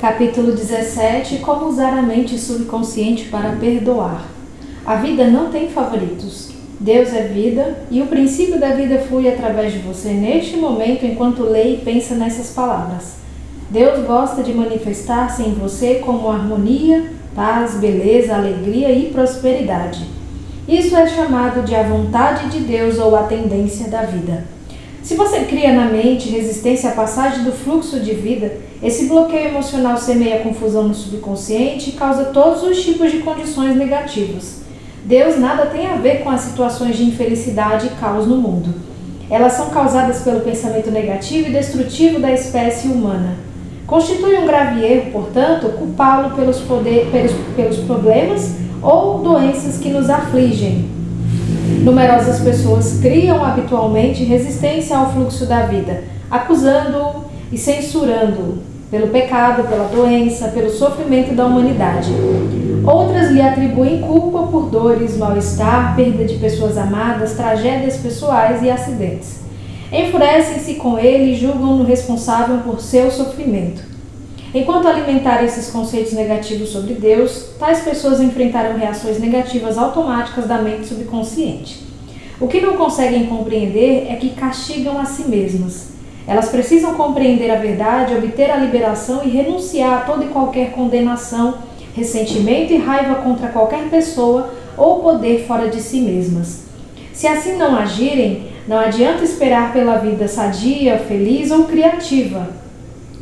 Capítulo 17. Como usar a mente subconsciente para perdoar. A vida não tem favoritos. Deus é vida e o princípio da vida flui através de você neste momento enquanto lê e pensa nessas palavras. Deus gosta de manifestar-se em você como harmonia, paz, beleza, alegria e prosperidade. Isso é chamado de a vontade de Deus ou a tendência da vida. Se você cria na mente resistência à passagem do fluxo de vida, esse bloqueio emocional semeia confusão no subconsciente e causa todos os tipos de condições negativas. Deus nada tem a ver com as situações de infelicidade e caos no mundo. Elas são causadas pelo pensamento negativo e destrutivo da espécie humana. Constitui um grave erro, portanto, culpá-lo pelos problemas ou doenças que nos afligem. Numerosas pessoas criam habitualmente resistência ao fluxo da vida, acusando-o e censurando-o pelo pecado, pela doença, pelo sofrimento da humanidade. Outras lhe atribuem culpa por dores, mal-estar, perda de pessoas amadas, tragédias pessoais e acidentes. Enfurecem-se com ele e julgam-no responsável por seu sofrimento. Enquanto alimentarem esses conceitos negativos sobre Deus, tais pessoas enfrentarão reações negativas automáticas da mente subconsciente. O que não conseguem compreender é que castigam a si mesmas. Elas precisam compreender a verdade, obter a liberação e renunciar a toda e qualquer condenação, ressentimento e raiva contra qualquer pessoa ou poder fora de si mesmas. Se assim não agirem, não adianta esperar pela vida sadia, feliz ou criativa.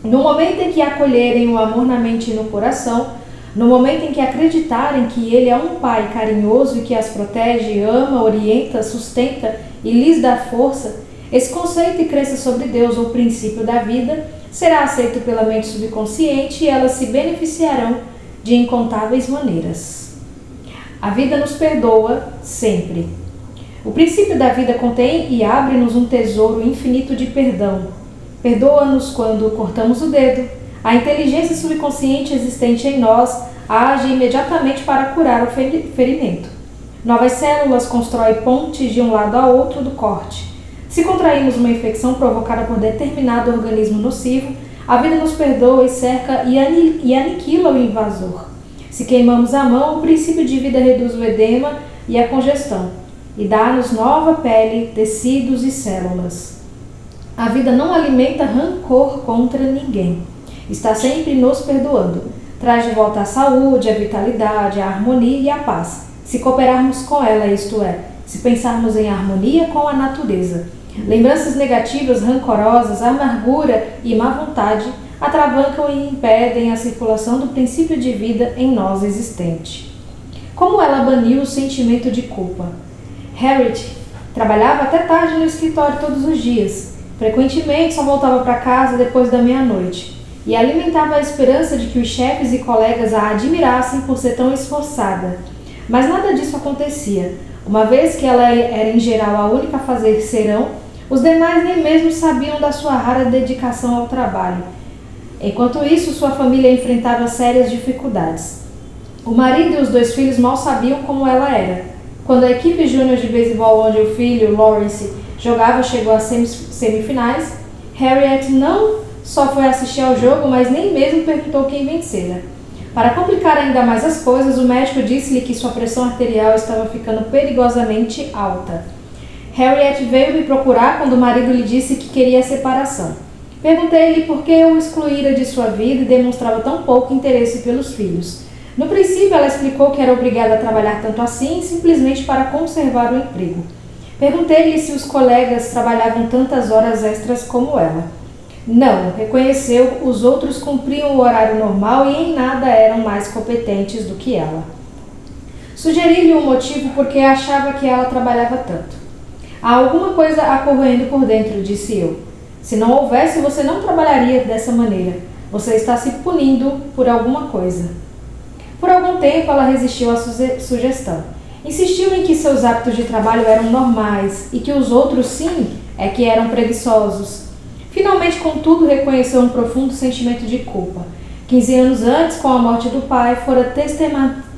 No momento em que acolherem o amor na mente e no coração, no momento em que acreditarem que Ele é um Pai carinhoso e que as protege, ama, orienta, sustenta e lhes dá força, esse conceito e crença sobre Deus ou princípio da vida será aceito pela mente subconsciente e elas se beneficiarão de incontáveis maneiras. A vida nos perdoa sempre. O princípio da vida contém e abre-nos um tesouro infinito de perdão. Perdoa-nos quando cortamos o dedo. A inteligência subconsciente existente em nós age imediatamente para curar o ferimento. Novas células constroem pontes de um lado a outro do corte. Se contraímos uma infecção provocada por determinado organismo nocivo, a vida nos perdoa e cerca e aniquila o invasor. Se queimamos a mão, o princípio de vida reduz o edema e a congestão, e dá-nos nova pele, tecidos e células. A vida não alimenta rancor contra ninguém. Está sempre nos perdoando. Traz de volta a saúde, a vitalidade, a harmonia e a paz. Se cooperarmos com ela, isto é, se pensarmos em harmonia com a natureza. Lembranças negativas, rancorosas, amargura e má vontade atravancam e impedem a circulação do princípio de vida em nós existente. Como ela baniu o sentimento de culpa? Harriet trabalhava até tarde no escritório todos os dias. Frequentemente só voltava para casa depois da meia-noite e alimentava a esperança de que os chefes e colegas a admirassem por ser tão esforçada. Mas nada disso acontecia. Uma vez que ela era em geral a única a fazer serão, os demais nem mesmo sabiam da sua rara dedicação ao trabalho. Enquanto isso, sua família enfrentava sérias dificuldades. O marido e os 2 filhos mal sabiam como ela era. Quando a equipe júnior de beisebol onde o filho, Lawrence, jogava chegou às semifinais, Harriet não só foi assistir ao jogo, mas nem mesmo perguntou quem vencera. Para complicar ainda mais as coisas, o médico disse-lhe que sua pressão arterial estava ficando perigosamente alta. Harriet veio me procurar quando o marido lhe disse que queria a separação. Perguntei-lhe por que o excluíra de sua vida e demonstrava tão pouco interesse pelos filhos. No princípio, ela explicou que era obrigada a trabalhar tanto assim, simplesmente para conservar o emprego. Perguntei-lhe se os colegas trabalhavam tantas horas extras como ela. Não, reconheceu, os outros cumpriam o horário normal e em nada eram mais competentes do que ela. Sugeri-lhe um motivo porque achava que ela trabalhava tanto. Há alguma coisa a corroendo por dentro, disse eu. Se não houvesse, você não trabalharia dessa maneira. Você está se punindo por alguma coisa. Por algum tempo, ela resistiu à sugestão. Insistiu em que seus hábitos de trabalho eram normais e que os outros, sim, é que eram preguiçosos. Finalmente, contudo, reconheceu um profundo sentimento de culpa. 15 anos antes, com a morte do pai, fora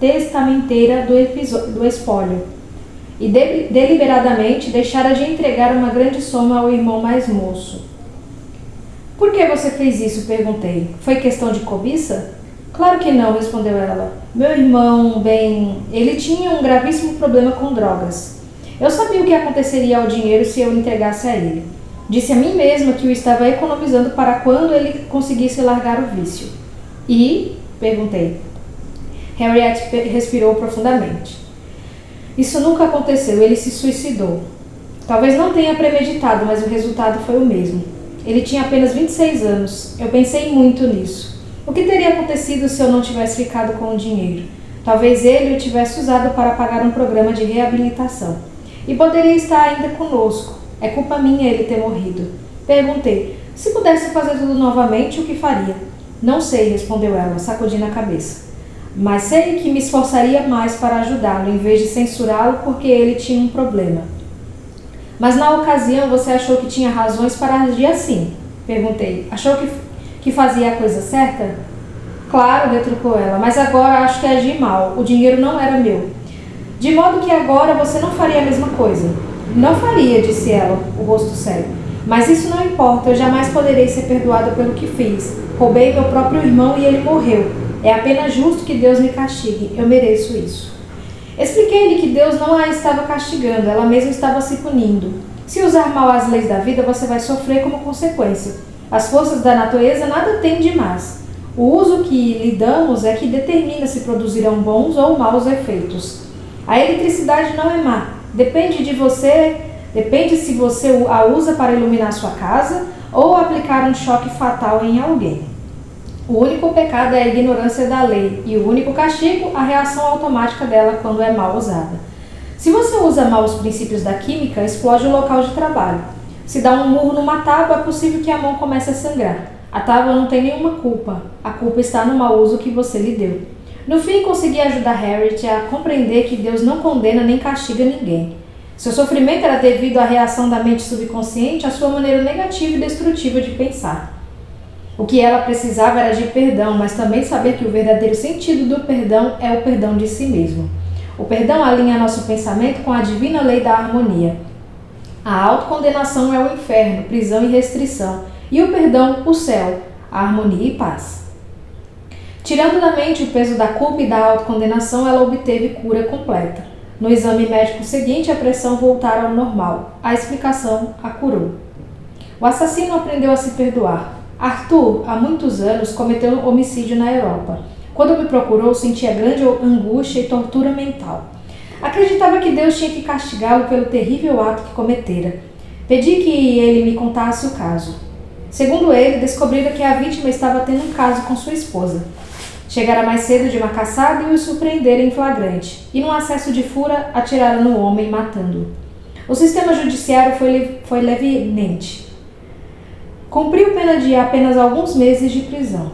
testamenteira do espólio e deliberadamente deixara de entregar uma grande soma ao irmão mais moço. Por que você fez isso? Perguntei. Foi questão de cobiça? Claro que não, respondeu ela. Meu irmão, bem, ele tinha um gravíssimo problema com drogas. Eu sabia o que aconteceria ao dinheiro se eu entregasse a ele. Disse a mim mesma que o estava economizando para quando ele conseguisse largar o vício. E? Perguntei. Harriet respirou profundamente. Isso nunca aconteceu, ele se suicidou. Talvez não tenha premeditado, mas o resultado foi o mesmo. Ele tinha apenas 26 anos. Eu pensei muito nisso. O que teria acontecido se eu não tivesse ficado com o dinheiro? Talvez ele o tivesse usado para pagar um programa de reabilitação. E poderia estar ainda conosco. É culpa minha ele ter morrido. Perguntei. Se pudesse fazer tudo novamente, o que faria? Não sei, respondeu ela, sacudindo a cabeça. Mas sei que me esforçaria mais para ajudá-lo, em vez de censurá-lo porque ele tinha um problema. Mas na ocasião você achou que tinha razões para agir assim? Perguntei. Achou que fazia a coisa certa? Claro, retrucou ela, mas agora acho que agi mal. O dinheiro não era meu. De modo que agora você não faria a mesma coisa. Não faria, disse ela, o rosto sério. Mas isso não importa, eu jamais poderei ser perdoada pelo que fiz. Roubei meu próprio irmão e ele morreu. É apenas justo que Deus me castigue. Eu mereço isso. Expliquei-lhe que Deus não a estava castigando, ela mesma estava se punindo. Se usar mal as leis da vida, você vai sofrer como consequência. As forças da natureza nada têm de más. O uso que lhe damos é que determina se produzirão bons ou maus efeitos. A eletricidade não é má. Depende se você a usa para iluminar sua casa ou aplicar um choque fatal em alguém. O único pecado é a ignorância da lei e o único castigo, a reação automática dela quando é mal usada. Se você usa mal os princípios da química, explode o local de trabalho. Se dá um murro numa tábua, é possível que a mão comece a sangrar. A tábua não tem nenhuma culpa. A culpa está no mau uso que você lhe deu. No fim, consegui ajudar Harriet a compreender que Deus não condena nem castiga ninguém. Seu sofrimento era devido à reação da mente subconsciente à sua maneira negativa e destrutiva de pensar. O que ela precisava era de perdão, mas também saber que o verdadeiro sentido do perdão é o perdão de si mesmo. O perdão alinha nosso pensamento com a divina lei da harmonia. A autocondenação é o inferno, prisão e restrição, e o perdão, o céu, a harmonia e paz. Tirando da mente o peso da culpa e da autocondenação, ela obteve cura completa. No exame médico seguinte, a pressão voltara ao normal. A explicação a curou. O assassino aprendeu a se perdoar. Arthur, há muitos anos, cometeu homicídio na Europa. Quando me procurou, sentia grande angústia e tortura mental. Acreditava que Deus tinha que castigá-lo pelo terrível ato que cometera. Pedi que ele me contasse o caso. Segundo ele, descobrira que a vítima estava tendo um caso com sua esposa. Chegara mais cedo de uma caçada e o surpreendera em flagrante, e num acesso de fúria atiraram no homem, matando-o. O sistema judiciário foi levemente. Cumpriu pena de apenas alguns meses de prisão.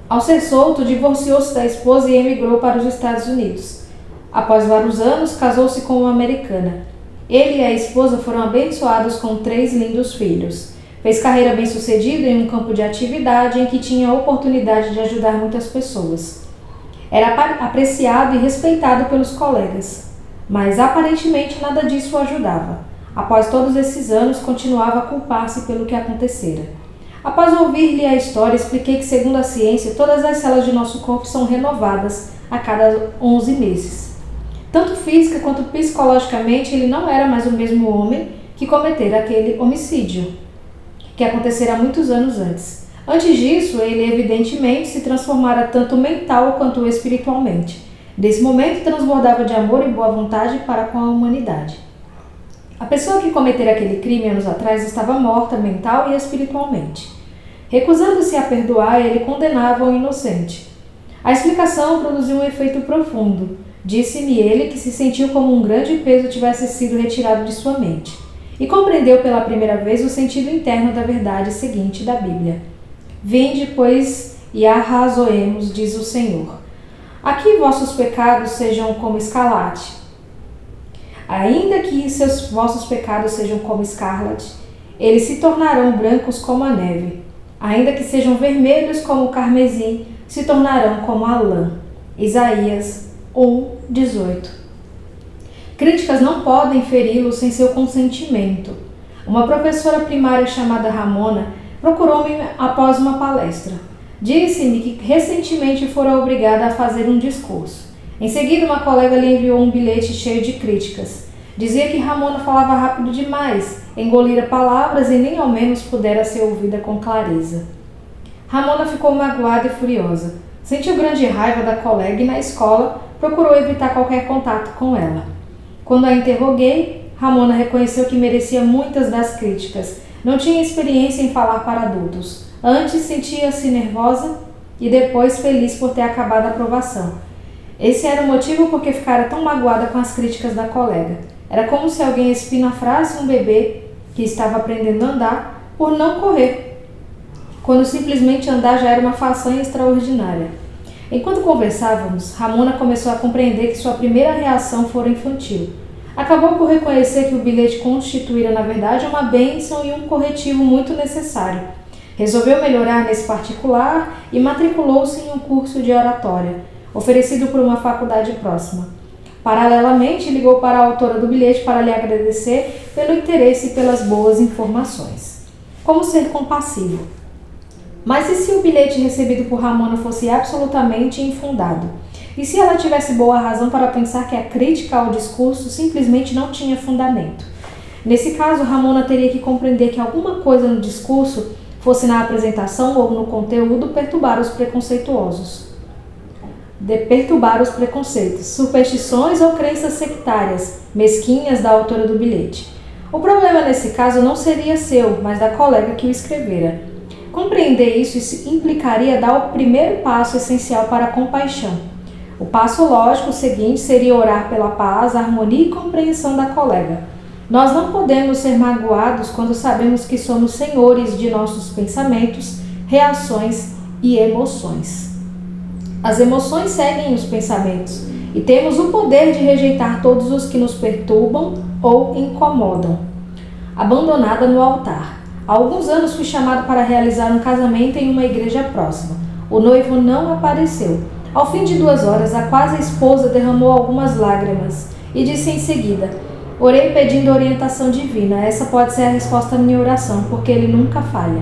Ao ser solto, divorciou-se da esposa e emigrou para os Estados Unidos. Após vários anos, casou-se com uma americana. Ele e a esposa foram abençoados com 3 lindos filhos. Fez carreira bem-sucedida em um campo de atividade em que tinha a oportunidade de ajudar muitas pessoas. Era apreciado e respeitado pelos colegas, mas aparentemente nada disso o ajudava. Após todos esses anos, continuava a culpar-se pelo que acontecera. Após ouvir-lhe a história, expliquei que, segundo a ciência, todas as células de nosso corpo são renovadas a cada 11 meses. Tanto física quanto psicologicamente, ele não era mais o mesmo homem que cometera aquele homicídio, que acontecera muitos anos antes. Antes disso, ele evidentemente se transformara tanto mental quanto espiritualmente. Nesse momento, transbordava de amor e boa vontade para com a humanidade. A pessoa que cometera aquele crime anos atrás estava morta mental e espiritualmente. Recusando-se a perdoar, ele condenava o inocente. A explicação produziu um efeito profundo. Disse-me ele que se sentiu como um grande peso tivesse sido retirado de sua mente. E compreendeu pela primeira vez o sentido interno da verdade seguinte da Bíblia. Vinde, pois, e arrazoemos, diz o Senhor. Aqui vossos pecados sejam como escarlate. Ainda que vossos pecados sejam como escarlate, eles se tornarão brancos como a neve. Ainda que sejam vermelhos como o carmesim, se tornarão como a lã. Isaías 1:18. Críticas não podem feri-lo sem seu consentimento. Uma professora primária chamada Ramona procurou-me após uma palestra. Disse-me que recentemente fora obrigada a fazer um discurso. Em seguida, uma colega lhe enviou um bilhete cheio de críticas. Dizia que Ramona falava rápido demais, engolira palavras e nem ao menos pudera ser ouvida com clareza. Ramona ficou magoada e furiosa. Sentiu grande raiva da colega e na escola procurou evitar qualquer contato com ela. Quando a interroguei, Ramona reconheceu que merecia muitas das críticas. Não tinha experiência em falar para adultos. Antes sentia-se nervosa e depois feliz por ter acabado a aprovação. Esse era o motivo por que ficara tão magoada com as críticas da colega. Era como se alguém espinafrasse um bebê que estava aprendendo a andar por não correr, quando simplesmente andar já era uma façanha extraordinária. Enquanto conversávamos, Ramona começou a compreender que sua primeira reação fora infantil. Acabou por reconhecer que o bilhete constituíra, na verdade, uma bênção e um corretivo muito necessário. Resolveu melhorar nesse particular e matriculou-se em um curso de oratória, oferecido por uma faculdade próxima. Paralelamente, ligou para a autora do bilhete para lhe agradecer pelo interesse e pelas boas informações. Como ser compassivo? Mas e se o bilhete recebido por Ramona fosse absolutamente infundado? E se ela tivesse boa razão para pensar que a crítica ao discurso simplesmente não tinha fundamento? Nesse caso, Ramona teria que compreender que alguma coisa no discurso, fosse na apresentação ou no conteúdo, perturbar os preconceitos, superstições ou crenças sectárias, mesquinhas da autora do bilhete. O problema nesse caso não seria seu, mas da colega que o escrevera. Compreender isso implicaria dar o primeiro passo essencial para a compaixão. O passo lógico seguinte seria orar pela paz, harmonia e compreensão da colega. Nós não podemos ser magoados quando sabemos que somos senhores de nossos pensamentos, reações e emoções. As emoções seguem os pensamentos e temos o poder de rejeitar todos os que nos perturbam ou incomodam. Abandonada no altar. Há alguns anos fui chamado para realizar um casamento em uma igreja próxima. O noivo não apareceu. Ao fim de 2 horas, a quase esposa derramou algumas lágrimas e disse em seguida: orei pedindo orientação divina. Essa pode ser a resposta à minha oração, porque ele nunca falha.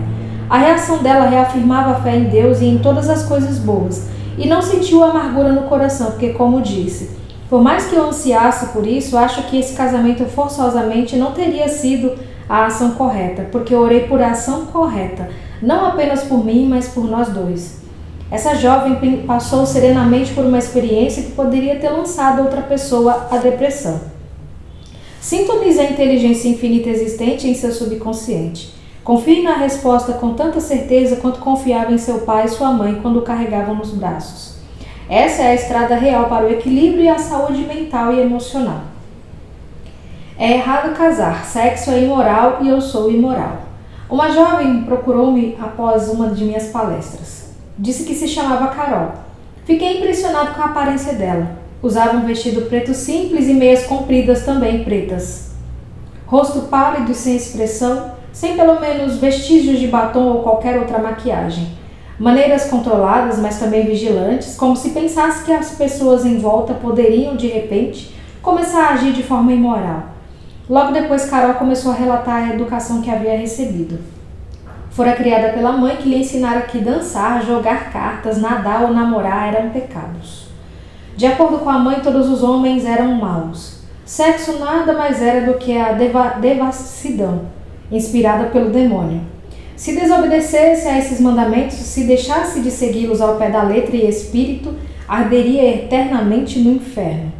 A reação dela reafirmava a fé em Deus e em todas as coisas boas, e não sentiu amargura no coração, porque, como disse, por mais que eu ansiasse por isso, acho que esse casamento forçosamente não teria sido a ação correta, porque eu orei por a ação correta, não apenas por mim, mas por nós dois. Essa jovem passou serenamente por uma experiência que poderia ter lançado outra pessoa à depressão. Sintonize a inteligência infinita existente em seu subconsciente. Confie na resposta com tanta certeza quanto confiava em seu pai e sua mãe quando o carregavam nos braços. Essa é a estrada real para o equilíbrio e a saúde mental e emocional. É errado casar, sexo é imoral e eu sou imoral. Uma jovem procurou-me após uma de minhas palestras. Disse que se chamava Carol. Fiquei impressionado com a aparência dela. Usava um vestido preto simples e meias compridas também pretas. Rosto pálido e sem expressão, sem pelo menos vestígios de batom ou qualquer outra maquiagem. Maneiras controladas, mas também vigilantes, como se pensasse que as pessoas em volta poderiam, de repente, começar a agir de forma imoral. Logo depois, Carol começou a relatar a educação que havia recebido. Fora criada pela mãe, que lhe ensinara que dançar, jogar cartas, nadar ou namorar eram pecados. De acordo com a mãe, todos os homens eram maus. Sexo nada mais era do que a devassidão, inspirada pelo demônio. Se desobedecesse a esses mandamentos, se deixasse de segui-los ao pé da letra e espírito, arderia eternamente no inferno.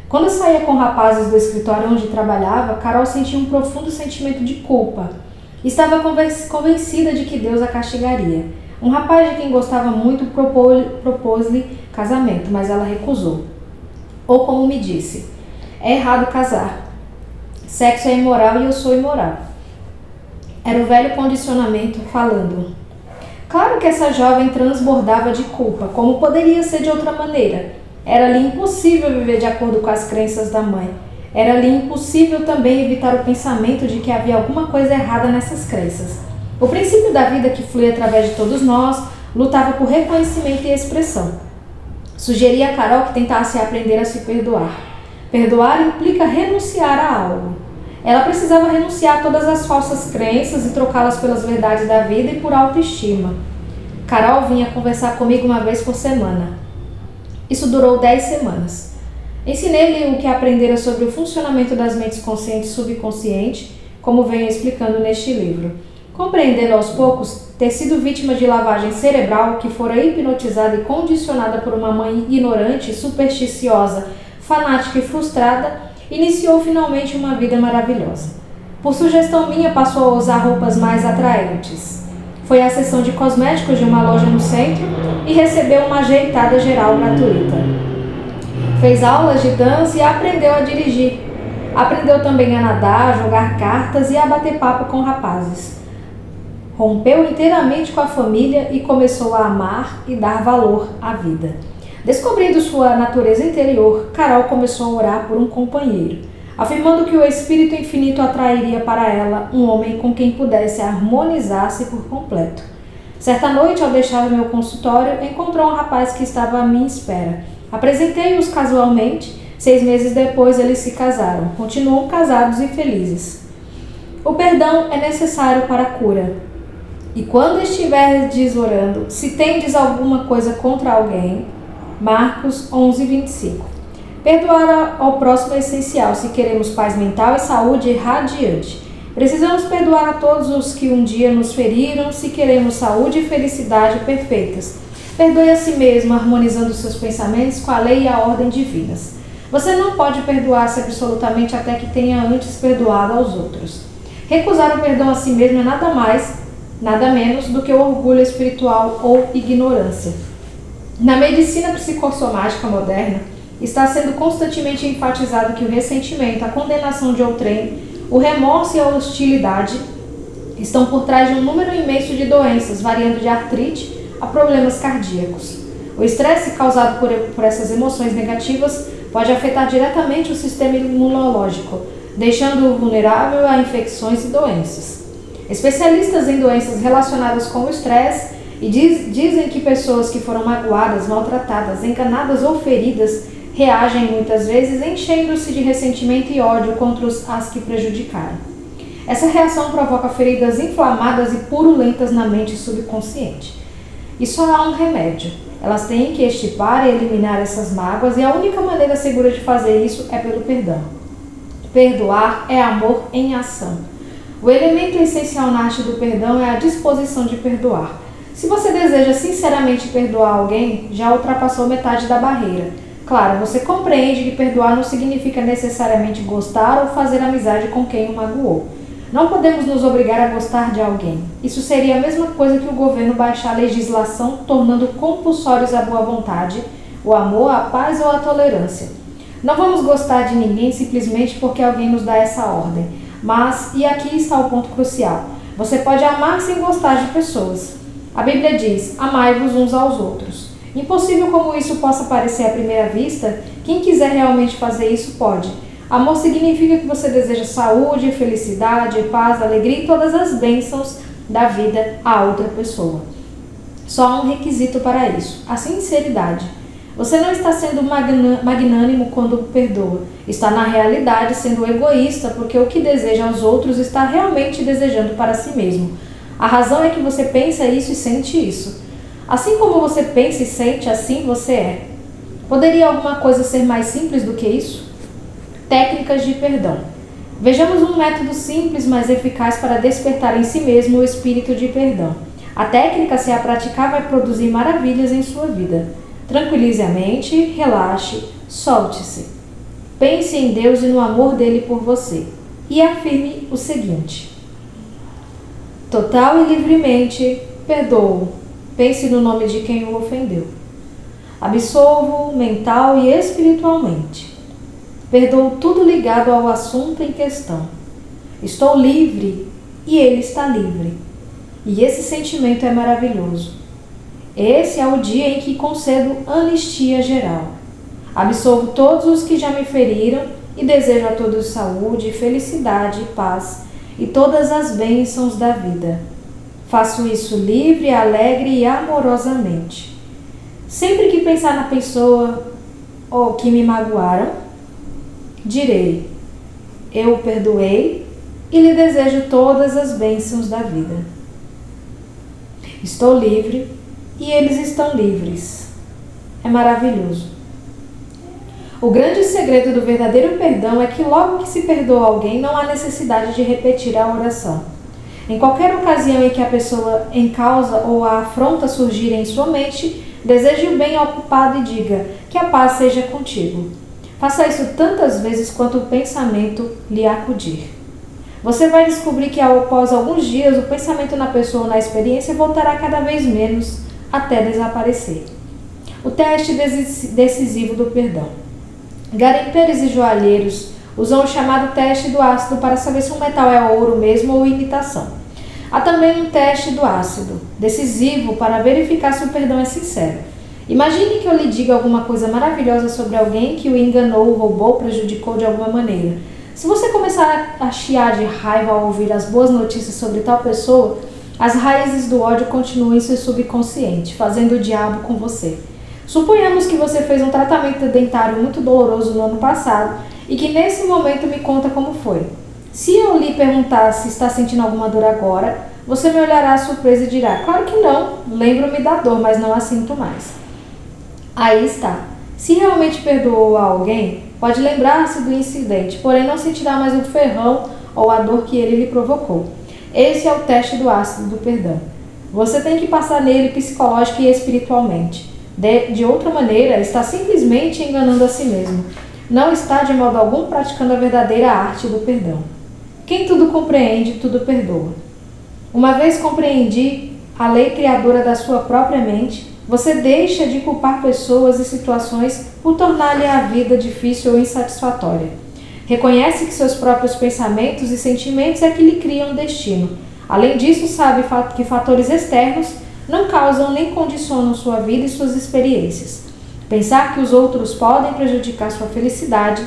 Quando saía com rapazes do escritório onde trabalhava, Carol sentia um profundo sentimento de culpa. Estava convencida de que Deus a castigaria. Um rapaz de quem gostava muito propôs-lhe casamento, mas ela recusou. Ou como me disse, é errado casar. Sexo é imoral e eu sou imoral. Era o velho condicionamento falando. Claro que essa jovem transbordava de culpa, como poderia ser de outra maneira. Era-lhe impossível viver de acordo com as crenças da mãe. Era-lhe impossível também evitar o pensamento de que havia alguma coisa errada nessas crenças. O princípio da vida que flui através de todos nós lutava por reconhecimento e expressão. Sugeria a Carol que tentasse aprender a se perdoar. Perdoar implica renunciar a algo. Ela precisava renunciar a todas as falsas crenças e trocá-las pelas verdades da vida e por autoestima. Carol vinha conversar comigo uma vez por semana. Isso durou 10 semanas. Ensinei-lhe o que aprendera sobre o funcionamento das mentes consciente e subconsciente, como venho explicando neste livro. Compreendendo aos poucos ter sido vítima de lavagem cerebral, que fora hipnotizada e condicionada por uma mãe ignorante, supersticiosa, fanática e frustrada, iniciou finalmente uma vida maravilhosa. Por sugestão minha, passou a usar roupas mais atraentes. Foi à sessão de cosméticos de uma loja no centro e recebeu uma ajeitada geral gratuita. Fez aulas de dança e aprendeu a dirigir. Aprendeu também a nadar, a jogar cartas e a bater papo com rapazes. Rompeu inteiramente com a família e começou a amar e dar valor à vida. Descobrindo sua natureza interior, Carol começou a orar por um companheiro, afirmando que o Espírito Infinito atrairia para ela um homem com quem pudesse harmonizar-se por completo. Certa noite, ao deixar meu consultório, encontrou um rapaz que estava à minha espera. Apresentei-os casualmente. 6 meses depois, eles se casaram. Continuam casados e felizes. O perdão é necessário para a cura. E quando estiverdes orando, se tendes alguma coisa contra alguém, Marcos 11:25. Perdoar ao próximo é essencial se queremos paz mental e saúde radiante. Precisamos perdoar a todos os que um dia nos feriram se queremos saúde e felicidade perfeitas. Perdoe a si mesmo, harmonizando seus pensamentos com a lei e a ordem divinas. Você não pode perdoar-se absolutamente até que tenha antes perdoado aos outros. Recusar o perdão a si mesmo é nada mais, nada menos do que o orgulho espiritual ou ignorância. Na medicina psicossomática moderna, está sendo constantemente enfatizado que o ressentimento, a condenação de outrem, o remorso e a hostilidade estão por trás de um número imenso de doenças, variando de artrite a problemas cardíacos. O estresse causado por essas emoções negativas pode afetar diretamente o sistema imunológico, deixando-o vulnerável a infecções e doenças. Especialistas em doenças relacionadas com o estresse dizem que pessoas que foram magoadas, maltratadas, enganadas ou feridas reagem muitas vezes enchendo-se de ressentimento e ódio contra as que prejudicaram. Essa reação provoca feridas inflamadas e purulentas na mente subconsciente. E só há um remédio. Elas têm que extirpar e eliminar essas mágoas e a única maneira segura de fazer isso é pelo perdão. Perdoar é amor em ação. O elemento essencial na arte do perdão é a disposição de perdoar. Se você deseja sinceramente perdoar alguém, já ultrapassou metade da barreira. Claro, você compreende que perdoar não significa necessariamente gostar ou fazer amizade com quem o magoou. Não podemos nos obrigar a gostar de alguém. Isso seria a mesma coisa que o governo baixar a legislação, tornando compulsórios a boa vontade, o amor, a paz ou a tolerância. Não vamos gostar de ninguém simplesmente porque alguém nos dá essa ordem. Mas, e aqui está o ponto crucial, você pode amar sem gostar de pessoas. A Bíblia diz, amai-vos uns aos outros. Impossível como isso possa parecer à primeira vista, quem quiser realmente fazer isso pode. Amor significa que você deseja saúde, felicidade, paz, alegria e todas as bênçãos da vida a outra pessoa. Só há um requisito para isso, a sinceridade. Você não está sendo magnânimo quando perdoa. Está, na realidade, sendo egoísta porque o que deseja aos outros está realmente desejando para si mesmo. A razão é que você pensa isso e sente isso. Assim como você pensa e sente, assim você é. Poderia alguma coisa ser mais simples do que isso? Técnicas de perdão. Vejamos um método simples, mas eficaz para despertar em si mesmo o espírito de perdão. A técnica, se a praticar, vai produzir maravilhas em sua vida. Tranquilize a mente, relaxe, solte-se. Pense em Deus e no amor dele por você. E afirme o seguinte: total e livremente perdoo. Pense no nome de quem o ofendeu. Absolvo mental e espiritualmente. Perdoo tudo ligado ao assunto em questão. Estou livre e ele está livre. E esse sentimento é maravilhoso. Esse é o dia em que concedo anistia geral. Absolvo todos os que já me feriram e desejo a todos saúde, felicidade, paz e todas as bênçãos da vida. Faço isso livre, alegre e amorosamente. Sempre que pensar na pessoa ou que me magoaram, direi: Eu o perdoei e lhe desejo todas as bênçãos da vida. Estou livre e eles estão livres. É maravilhoso. O grande segredo do verdadeiro perdão é que logo que se perdoa alguém, não há necessidade de repetir a oração. Em qualquer ocasião em que a pessoa em causa ou a afronta surgir em sua mente, deseje o bem ao culpado e diga: que a paz seja contigo. Faça isso tantas vezes quanto o pensamento lhe acudir. Você vai descobrir que após alguns dias, o pensamento na pessoa ou na experiência voltará cada vez menos até desaparecer. O teste decisivo do perdão. Garimpeiros e joalheiros usam o chamado teste do ácido para saber se um metal é ouro mesmo ou imitação. Há também um teste do ácido, decisivo para verificar se o perdão é sincero. Imagine que eu lhe diga alguma coisa maravilhosa sobre alguém que o enganou, roubou, prejudicou de alguma maneira. Se você começar a chiar de raiva ao ouvir as boas notícias sobre tal pessoa, as raízes do ódio continuam em seu subconsciente, fazendo o diabo com você. Suponhamos que você fez um tratamento dentário muito doloroso no ano passado e que nesse momento me conta como foi. Se eu lhe perguntar se está sentindo alguma dor agora, você me olhará surpresa e dirá: claro que não, lembro-me da dor, mas não a sinto mais. Aí está. Se realmente perdoou a alguém, pode lembrar-se do incidente, porém não sentirá mais o ferrão ou a dor que ele lhe provocou. Esse é o teste do ácido do perdão. Você tem que passar nele psicológica e espiritualmente. De outra maneira, está simplesmente enganando a si mesmo. Não está de modo algum praticando a verdadeira arte do perdão. Quem tudo compreende, tudo perdoa. Uma vez compreendi a lei criadora da sua própria mente, você deixa de culpar pessoas e situações por tornar-lhe a vida difícil ou insatisfatória. Reconhece que seus próprios pensamentos e sentimentos é que lhe criam destino. Além disso, sabe que fatores externos não causam nem condicionam sua vida e suas experiências. Pensar que os outros podem prejudicar sua felicidade,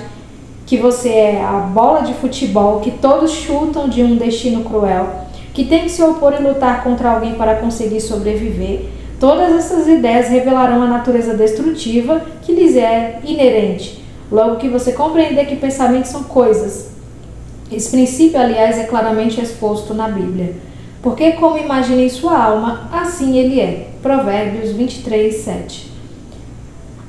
que você é a bola de futebol que todos chutam de um destino cruel, que tem que se opor e lutar contra alguém para conseguir sobreviver, todas essas ideias revelarão a natureza destrutiva que lhes é inerente. Logo que você compreender que pensamentos são coisas. Esse princípio, aliás, é claramente exposto na Bíblia. Porque como imagina em sua alma, assim ele é. Provérbios 23, 7.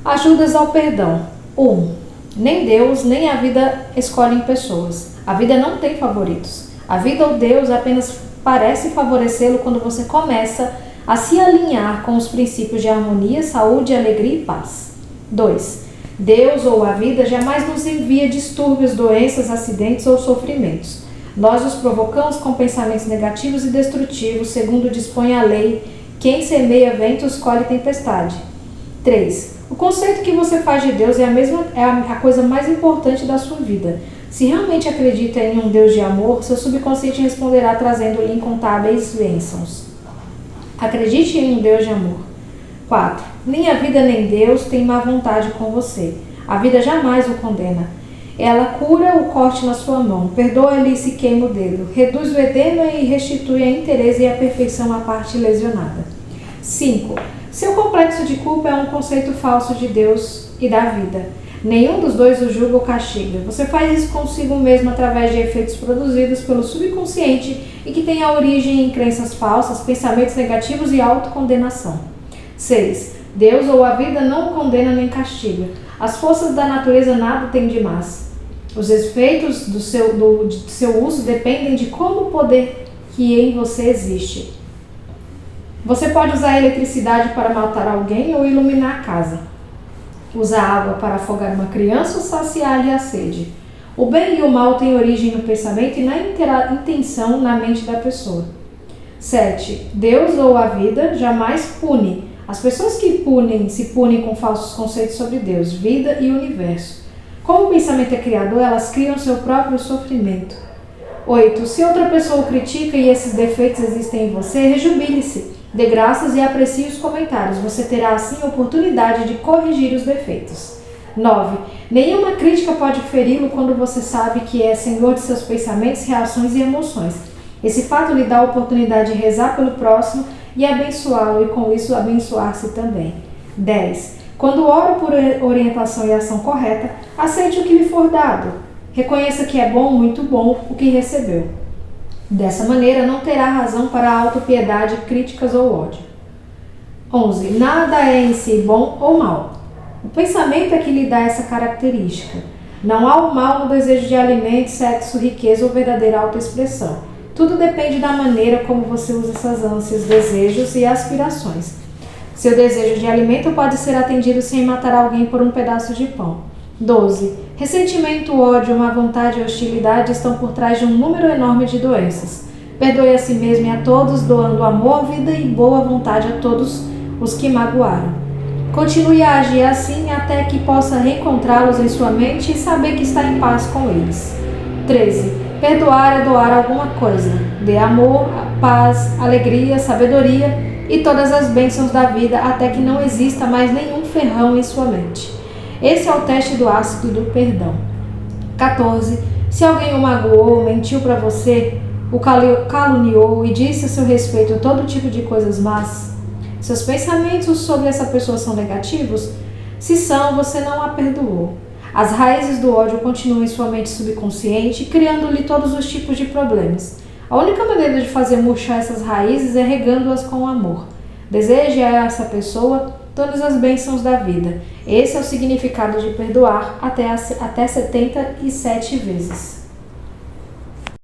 Ajudas ao perdão. 1. Nem Deus, nem a vida escolhem pessoas. A vida não tem favoritos. A vida ou Deus apenas parece favorecê-lo quando você começa a se alinhar com os princípios de harmonia, saúde, alegria e paz. 2. Deus ou a vida jamais nos envia distúrbios, doenças, acidentes ou sofrimentos. Nós os provocamos com pensamentos negativos e destrutivos, segundo dispõe a lei: quem semeia ventos colhe tempestade. 3. O conceito que você faz de Deus é a coisa mais importante da sua vida. Se realmente acredita em um Deus de amor, seu subconsciente responderá trazendo-lhe incontáveis bênçãos. Acredite em um Deus de amor. 4. Nem a vida nem Deus têm má vontade com você. A vida jamais o condena. Ela cura o corte na sua mão, perdoa-lhe se queima o dedo, reduz o edema e restitui a inteireza e a perfeição à parte lesionada. 5. Seu complexo de culpa é um conceito falso de Deus e da vida. Nenhum dos dois o julga ou castiga. Você faz isso consigo mesmo através de efeitos produzidos pelo subconsciente e que têm a origem em crenças falsas, pensamentos negativos e autocondenação. 6. Deus ou a vida não o condena nem castiga. As forças da natureza nada têm de más. Os efeitos do seu uso dependem de como o poder que em você existe. Você pode usar a eletricidade para matar alguém ou iluminar a casa. Usa água para afogar uma criança ou saciar-lhe a sede. O bem e o mal têm origem no pensamento e na intenção na mente da pessoa. 7. Deus ou a vida jamais pune. As pessoas que se punem com falsos conceitos sobre Deus, vida e universo. Como o pensamento é criador, elas criam seu próprio sofrimento. 8. Se outra pessoa o critica e esses defeitos existem em você, rejubile-se, dê graças e aprecie os comentários. Você terá assim a oportunidade de corrigir os defeitos. 9. Nenhuma crítica pode feri-lo quando você sabe que é senhor de seus pensamentos, reações e emoções. Esse fato lhe dá a oportunidade de rezar pelo próximo e abençoá-lo e com isso abençoar-se também. 10. Quando oro por orientação e ação correta, aceite o que lhe for dado. Reconheça que é bom, muito bom, o que recebeu. Dessa maneira, não terá razão para autopiedade, críticas ou ódio. 11. Nada é em si bom ou mal. O pensamento é que lhe dá essa característica. Não há o mal no desejo de alimento, sexo, riqueza ou verdadeira autoexpressão. Tudo depende da maneira como você usa essas ânsias, desejos e aspirações. Seu desejo de alimento pode ser atendido sem matar alguém por um pedaço de pão. 12. Ressentimento, ódio, má vontade e hostilidade estão por trás de um número enorme de doenças. Perdoe a si mesmo e a todos, doando amor, vida e boa vontade a todos os que magoaram. Continue a agir assim até que possa reencontrá-los em sua mente e saber que está em paz com eles. 13. Perdoar é doar alguma coisa. Dê amor, paz, alegria, sabedoria e todas as bênçãos da vida até que não exista mais nenhum ferrão em sua mente. Esse é o teste do ácido do perdão. 14. Se alguém o magoou, mentiu para você, o caluniou e disse a seu respeito todo tipo de coisas más, seus pensamentos sobre essa pessoa são negativos? Se são, você não a perdoou. As raízes do ódio continuam em sua mente subconsciente, criando-lhe todos os tipos de problemas. A única maneira de fazer murchar essas raízes é regando-as com amor. Deseje a essa pessoa todas as bênçãos da vida. Esse é o significado de perdoar até 77 vezes.